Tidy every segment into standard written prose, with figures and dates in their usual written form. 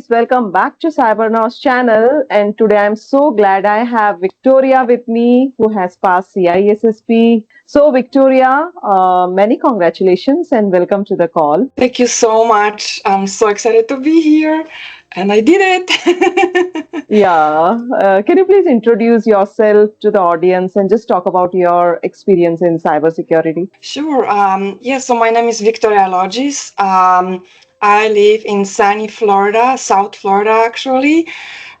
welcome back to Cybernous channel. And today I'm so glad I have Victoria with me who has passed CISSP. So Victoria, many congratulations and welcome to the call. Thank you so much. I'm so excited to be here and I did it. Yeah, can you please introduce yourself to the audience and just talk about your experience in cybersecurity? Sure. So my name is Victoria Logis. I live in sunny Florida, South Florida, actually.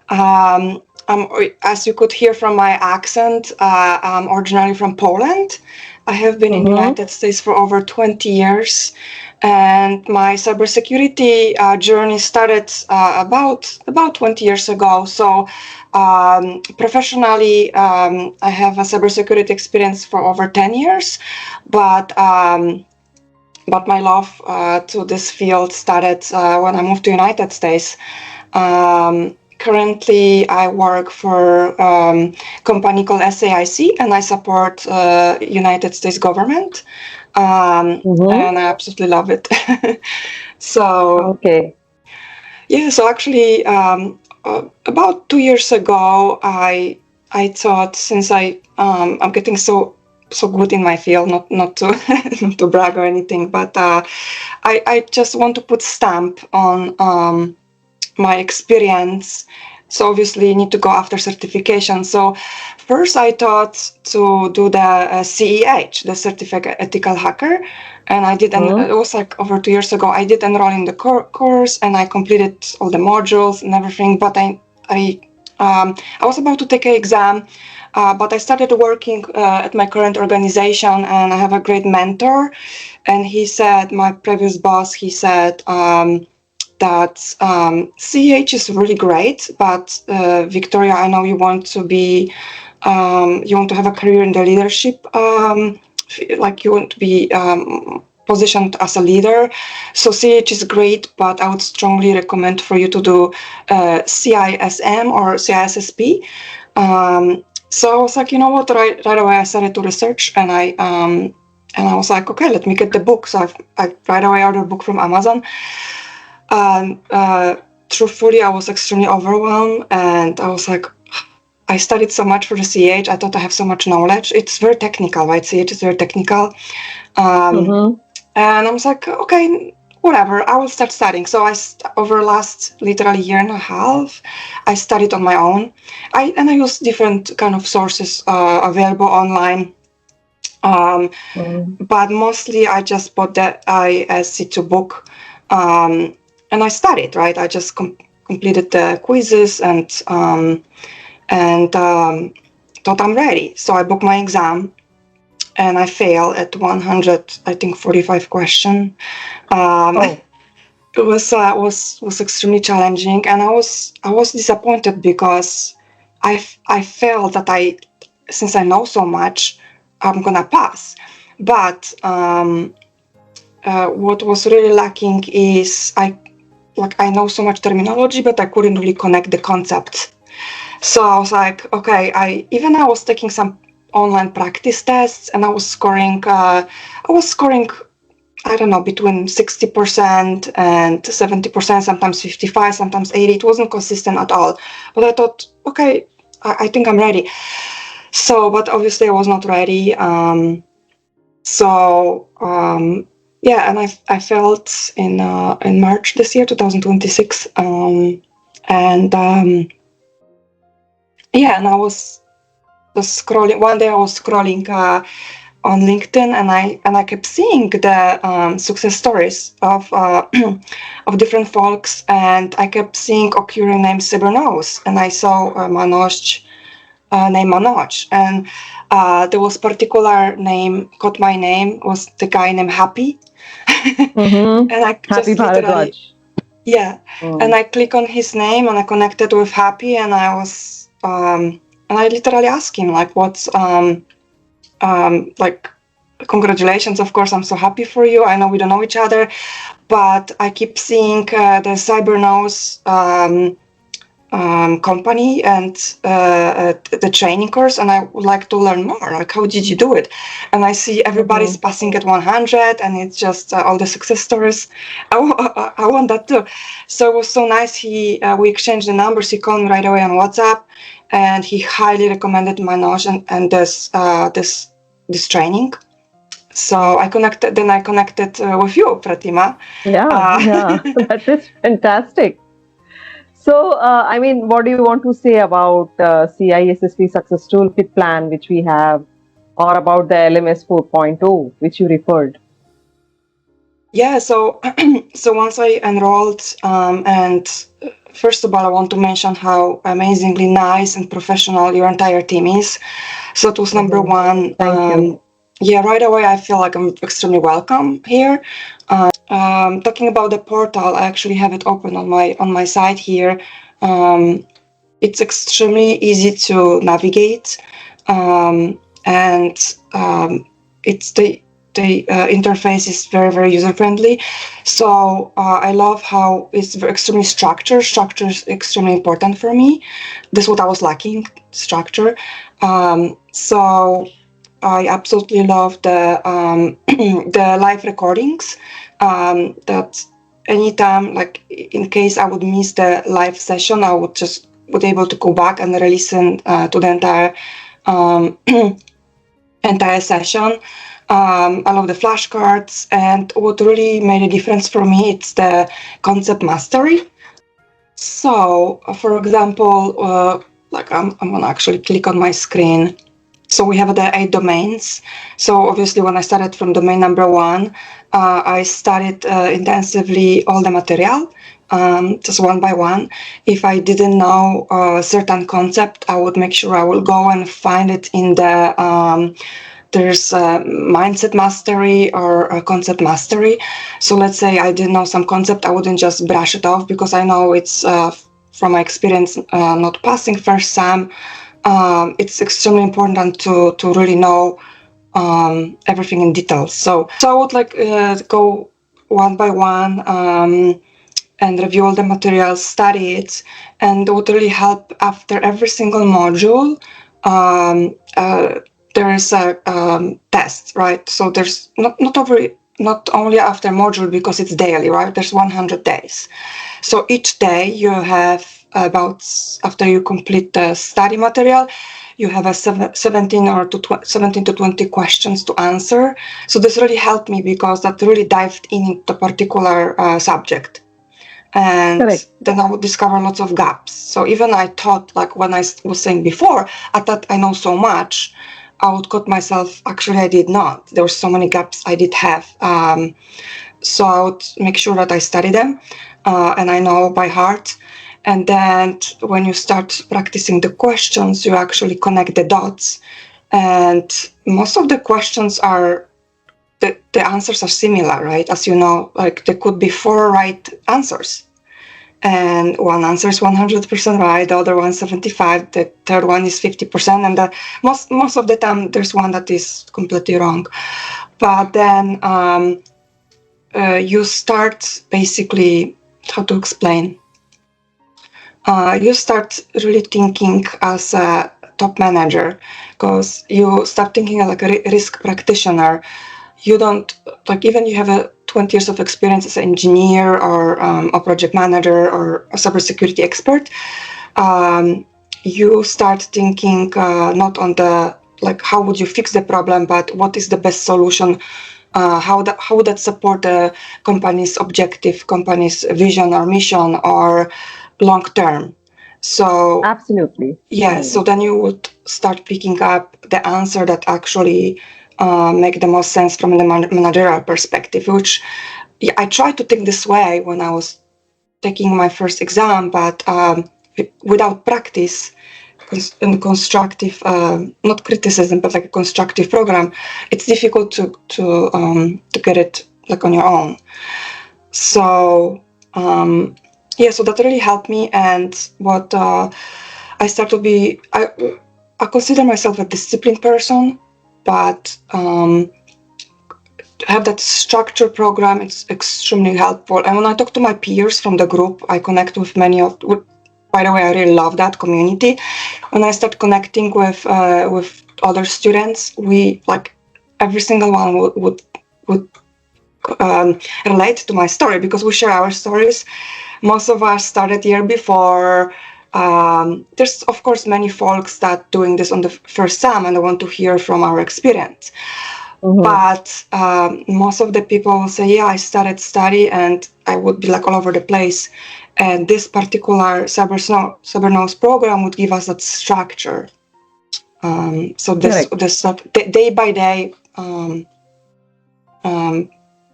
As you could hear from my accent, I'm originally from Poland. I have been in the United States for over 20 years, and my cybersecurity journey started about 20 years ago. So professionally, I have a cybersecurity experience for over 10 years, but my love to this field started when I moved to United States. Currently, I work for a company called SAIC, and I support United States government, and I absolutely love it. So actually, about 2 years ago, I thought, since I'm getting so good in my field, not to not to brag or anything, but I just want to put stamp on my experience. So obviously you need to go after certification. So first I thought to do the CEH, the Certificate Ethical Hacker, and I did, and it was like over 2 years ago. I did enroll in the course and I completed all the modules and everything, but I was about to take an exam, but I started working at my current organization, and I have a great mentor, and he said, my previous boss, he said, that CEH is really great, but Victoria, I know you want to be, you want to have a career in the leadership, like you want to be positioned as a leader. So CEH is great, but I would strongly recommend for you to do CISM or CISSP. So I was like, you know what? Right away I started to research, and I was like, okay, let me get the book. So I right away ordered a book from Amazon. Truthfully, I was extremely overwhelmed, and I was like, I studied so much for the CH. I thought I have so much knowledge. It's very technical, right? CH is very technical. And I was like, okay, whatever, I will start studying. So over the last literally year and a half, I studied on my own. I used different kind of sources available online. But mostly I just bought the ISC2 book. And I studied, right? I just completed the quizzes and thought I'm ready. So I booked my exam, and I failed at 145 question. It was extremely challenging, and I was disappointed because I felt that since I know so much, I'm gonna pass. But what was really lacking is I know so much terminology, but I couldn't really connect the concept. So I was like, okay, I was taking some online practice tests, and I was scoring, I don't know, between 60% and 70%, sometimes 55, sometimes 80. It wasn't consistent at all. But I thought, okay, I think I'm ready. So, but obviously I was not ready. Yeah, and I failed in March this year, 2026, and I was scrolling. One day I was scrolling on LinkedIn, and I kept seeing the success stories of different folks, and I kept seeing occurring names Cybernous, and I saw Manoj. Named Manoj, and there was particular name caught my name, was the guy named Happy. And I Happy just literally, and I click on his name, and I connected with Happy, and I was and I literally asked him like, what's like, congratulations, of course, I'm so happy for you. I know we don't know each other, but I keep seeing the Cybernous company and the training course, and I would like to learn more. Like, how did you do it? And I see everybody's passing at 100, and it's just all the success stories. I want that too. So it was so nice. We exchanged the numbers. He called me right away on WhatsApp, and he highly recommended Manoj and this training. So I connected with you, Pratima. Yeah, that is fantastic. So, I mean, what do you want to say about CISSP Success Toolkit plan, which we have, or about the LMS 4.0, which you referred? Yeah, so so once I enrolled, and first of all, I want to mention how amazingly nice and professional your entire team is. So that was number one. Thank you. Yeah, right away I feel like I'm extremely welcome here. Talking about the portal, I actually have it open on my site here. It's extremely easy to navigate, and it's the interface is very, very user friendly. So I love how it's extremely structured. Structure is extremely important for me. This is what I was lacking, structure. So I absolutely love the the live recordings. That anytime, like in case I would miss the live session, I would able to go back and re-listen to the entire entire session. I love the flashcards, and what really made a difference for me, it's the concept mastery. So, for example, like I'm gonna actually click on my screen. So we have the 8 domains. So obviously, when I started from domain number 1, I studied intensively all the material, just one by one. If I didn't know a certain concept, I would make sure I will go and find it in the there's mindset mastery or concept mastery. So let's say I didn't know some concept, I wouldn't just brush it off because I know it's from my experience not passing first SAM. It's extremely important to really know everything in detail. So I would like go one by one and review all the materials, study it, and it would really help after every single module. There is a test, right? So there's not only after module because it's daily, right? There's 100 days. So each day you have after you complete the study material, you have a 17 to 20 questions to answer. So this really helped me because that really dived into the particular subject. And then I would discover lots of gaps. So even I thought, like when I was saying before, I thought I know so much, I would cut myself. Actually, I did not. There were so many gaps I did have. So I would make sure that I study them and I know by heart. And then when you start practicing the questions, you actually connect the dots. And most of the questions are, the answers are similar, right? As you know, like there could be 4 right answers. And one answer is 100% right, the other one 75%, the third one is 50%, and the most of the time there's one that is completely wrong. But then you start basically, how to explain? You start really thinking as a top manager, because you start thinking like a risk practitioner. You don't, like, even you have a 20 years of experience as an engineer or a project manager or a cybersecurity expert, you start thinking not on the, like, how would you fix the problem, but what is the best solution, how would that support the company's objective, company's vision or mission or long term. So absolutely. Yeah, so then you would start picking up the answer that actually make the most sense from the managerial perspective, which I tried to think this way when I was taking my first exam, but without practice and constructive, not criticism, but like a constructive program, it's difficult to get it like on your own. So yeah, so that really helped me. And what I start to be, I consider myself a disciplined person, but to have that structured program, it's extremely helpful. And when I talk to my peers from the group, I connect with by the way, I really love that community. When I start connecting with other students, we like every single one would relate to my story because we share our stories. Most of us started year before. There's of course many folks that doing this on the first time and I want to hear from our experience. But most of the people will say, yeah, I started study and I would be like all over the place. And this particular Cybernous program would give us that structure. So this day by day,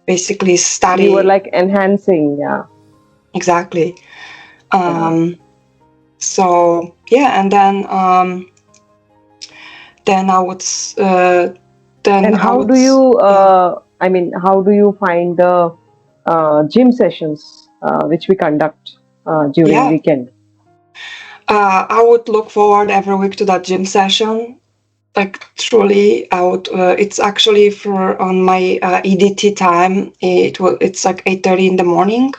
basically study. You were like enhancing, yeah. Exactly. So yeah, and then I would. And how do you? I mean, how do you find the gym sessions which we conduct during weekend? I would look forward every week to that gym session. Like truly, I would. It's actually on my EDT time. It's like 8:30 in the morning.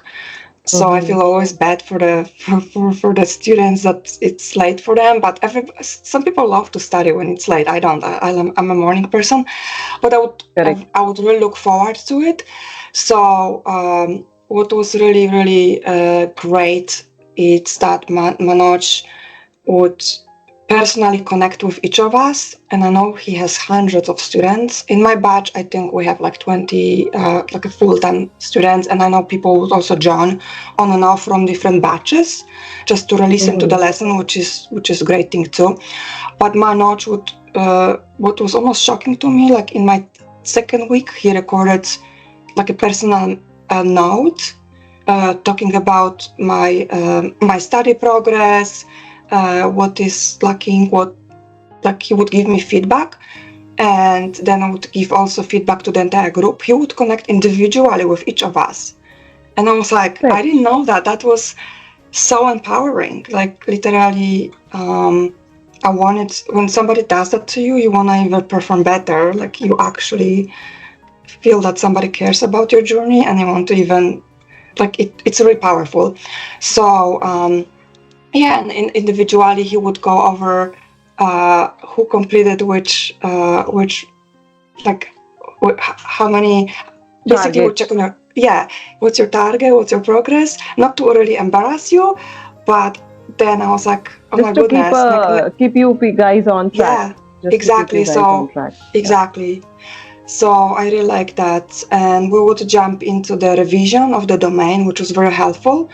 So I feel always bad for the students that it's late for them. But some people love to study when it's late. I don't. I'm a morning person, but I would really look forward to it. So what was really great is that Manoj would personally connect with each of us, and I know he has hundreds of students. In my batch, I think we have like 20 like a full-time students, and I know people would also join on and off from different batches just to listen to the lesson, which is a great thing too. But Manoj would what was almost shocking to me, like in my second week, he recorded like a personal note talking about my study progress, what is lacking, he would give me feedback, and then I would give also feedback to the entire group. He would connect individually with each of us, and I was like, I didn't know that was so empowering. Like literally, I wanted, when somebody does that to you, you want to even perform better. Like you actually feel that somebody cares about your journey, and you want to even like it's really powerful. So yeah, and individually he would go over who completed which like how many. Basically, would check on your what's your target, what's your progress. Not to really embarrass you, but then I was like, oh just my goodness, keep you guys on track. Yeah, exactly. So exactly. So I really like that, and we would jump into the revision of the domain, which was very helpful.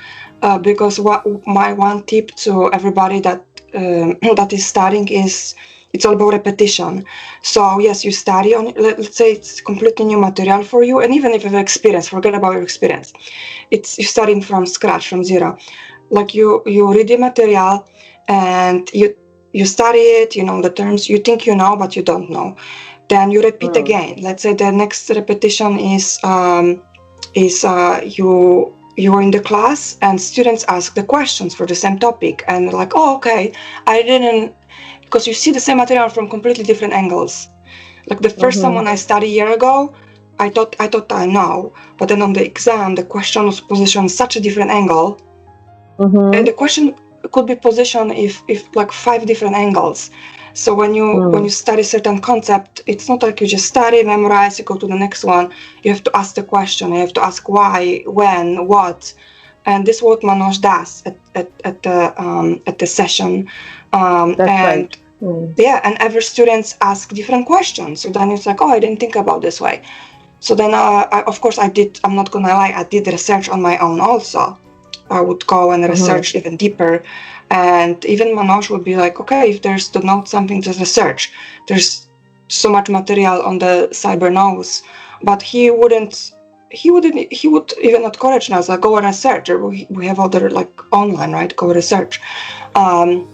Because my one tip to everybody that that is studying is it's all about repetition. So yes, you study on, let's say it's completely new material for you, and even if you have experience, forget about your experience. It's you're starting from scratch, from zero. Like you read the material and you study it, you know the terms, you think you know, but you don't know. Then you repeat again. Let's say the next repetition is you're in the class and students ask the questions for the same topic, and they're like, oh, okay, I didn't, because you see the same material from completely different angles. Like the first time when I studied a year ago, I thought I know, but then on the exam, the question was positioned such a different angle, and the question could be positioned if like 5 different angles. So when you study certain concept, it's not like you just study, memorize, you go to the next one. You have to ask the question. You have to ask why, when, what, and this is what Manoj does at the session. That's right. Yeah, and every students ask different questions. So then it's like, oh, I didn't think about this way. So then, of course, I'm not gonna lie, I did research on my own also. I would go and research even deeper. And even Manoj would be like, okay, if there's to know something, just research. There's so much material on the Cybernous, but he would even encourage us, like, go and research. We have other like online, right? Go research. And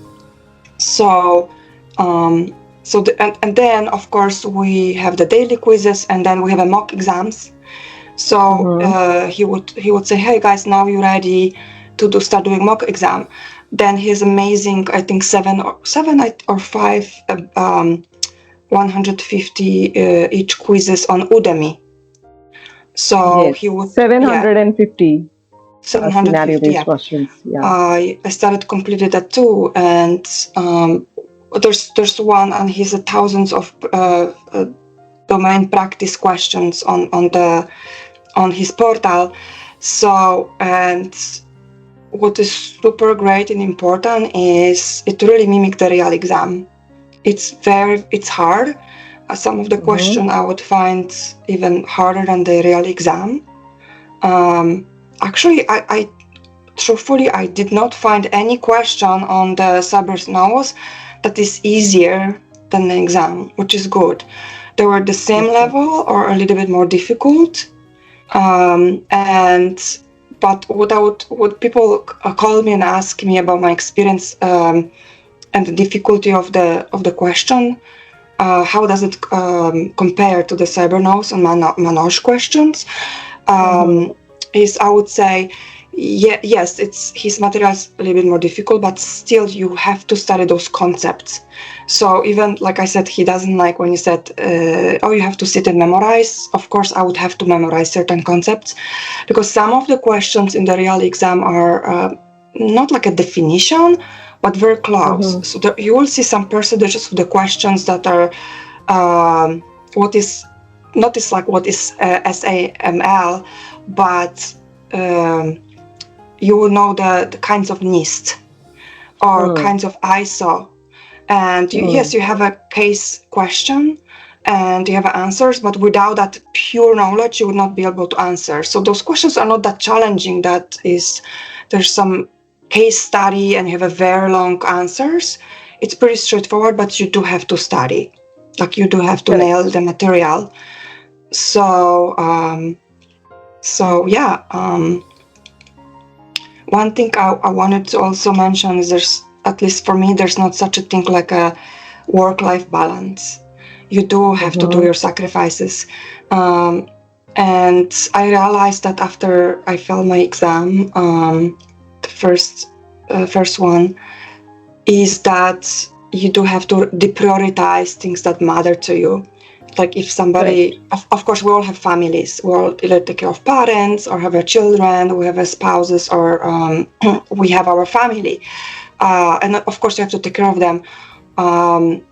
then of course we have the daily quizzes, and then we have a mock exams. So he would say, hey guys, now you're ready to start doing mock exam. Then his amazing, I think 7 or 5 150 each quizzes on Udemy. So yes, he would 750. Scenario-based yeah. questions. Yeah. I started completed that too, and there's one, and he's thousands of domain practice questions on his portal. So, and what is super great and important is it really mimics the real exam. It's hard. Some of the question I would find even harder than the real exam. Actually, I truthfully, I did not find any question on the Cybernous that is easier than the exam, which is good. They were the same level or a little bit more difficult. But what people call me and ask me about my experience and the difficulty of the question, how does it compare to the Cybernous and Manoj questions? Is I would say, yes, his material is a little bit more difficult, but still you have to study those concepts. So even like I said, he doesn't like when you said, oh, you have to sit and memorize. Of course, I would have to memorize certain concepts, because some of the questions in the real exam are not like a definition, but very close. So you will see some percentages of the questions that are what is SAML, but you will know the kinds of NIST or kinds of ISO. And yes, you have a case question and you have answers, but without that pure knowledge, you would not be able to answer. So those questions are not that challenging. There's some case study and you have a very long answers. It's pretty straightforward, but you do have to study. Like you do have to nail the material. So yeah. One thing I wanted to also mention is there's, at least for me, there's not such a thing like a work-life balance. You do have to do your sacrifices. And I realized that after I failed my exam, the first one, is that you do have to deprioritize things that matter to you. Like if somebody, of course, we all have families. We all either take care of parents or have our children, we have our spouses, or we have our family. And of course, you have to take care of them. And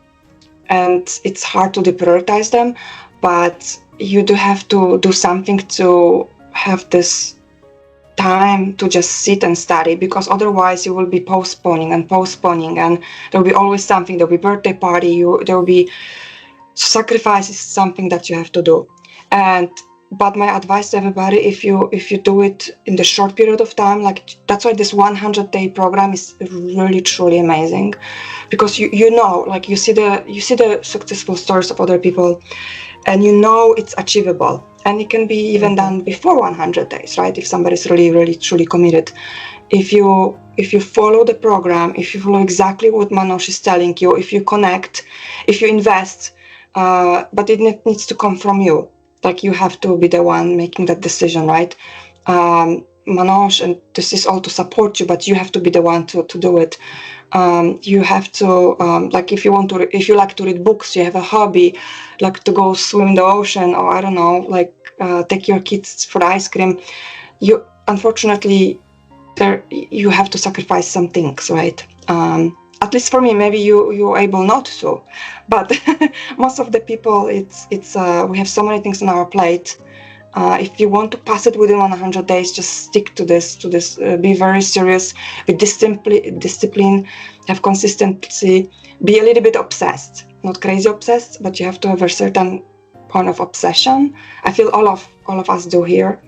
it's hard to deprioritize them, but you do have to do something to have this time to just sit and study, because otherwise you will be postponing, and there will be always something. There will be birthday party, there will be sacrifice is something that you have to do. But my advice to everybody, if you do it in the short period of time, like that's why this 100-day program is really truly amazing, because you know, like you see the successful stories of other people, and you know it's achievable, and it can be even done before 100 days, right? If somebody's really, really truly committed. If you follow the program, if you follow exactly what Manoj is telling you, if you connect, if you invest, but it needs to come from you. Like you have to be the one making that decision, right? Manoj, and this is all to support you, but you have to be the one to do it. You have to, like if you like to read books, you have a hobby, like to go swim in the ocean, or I don't know, like take your kids for ice cream. Unfortunately, you have to sacrifice some things, right? At least for me, maybe you're able not to, but most of the people, it's we have so many things on our plate. If you want to pass it within 100 days, just stick to this. Be very serious, with discipline, have consistency, be a little bit obsessed, not crazy obsessed, but you have to have a certain point of obsession. I feel all of us do here,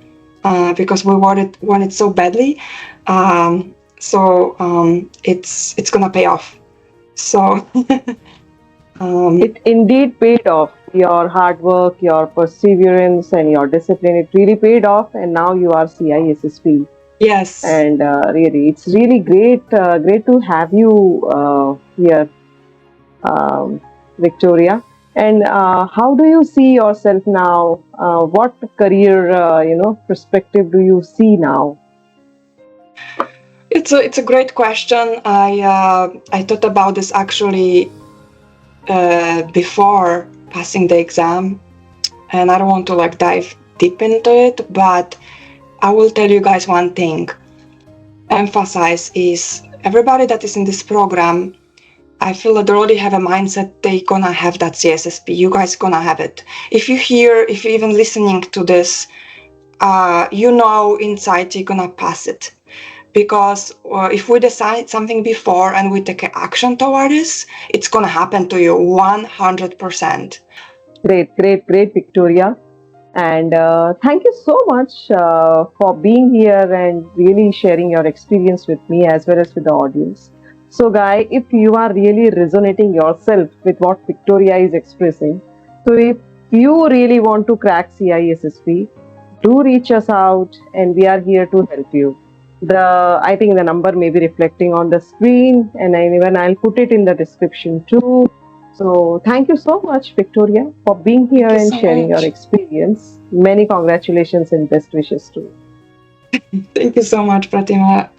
because we want it so badly. It's gonna pay off. So it indeed paid off. Your hard work, your perseverance, and your discipline, it really paid off, and now you are CISSP. Yes. And really, it's really great to have you here, Victoria. And how do you see yourself now? What career, perspective do you see now? It's a great question. I thought about this actually before passing the exam, and I don't want to like dive deep into it, but I will tell you guys one thing. Emphasize is everybody that is in this program, I feel that they already have a mindset they gonna have that CISSP. You guys gonna have it. If you're even listening to this, you know inside you're gonna pass it. Because if we decide something before and we take action toward this, it's gonna happen to you 100%. Great, Victoria. And thank you so much for being here and really sharing your experience with me as well as with the audience. So, Guy, if you are really resonating yourself with what Victoria is expressing, so if you really want to crack CISSP, do reach us out and we are here to help you. I think the number may be reflecting on the screen, and even I'll put it in the description too. So thank you so much, Victoria, for being here and sharing your experience. Many congratulations and best wishes too. Thank you so much, Pratima.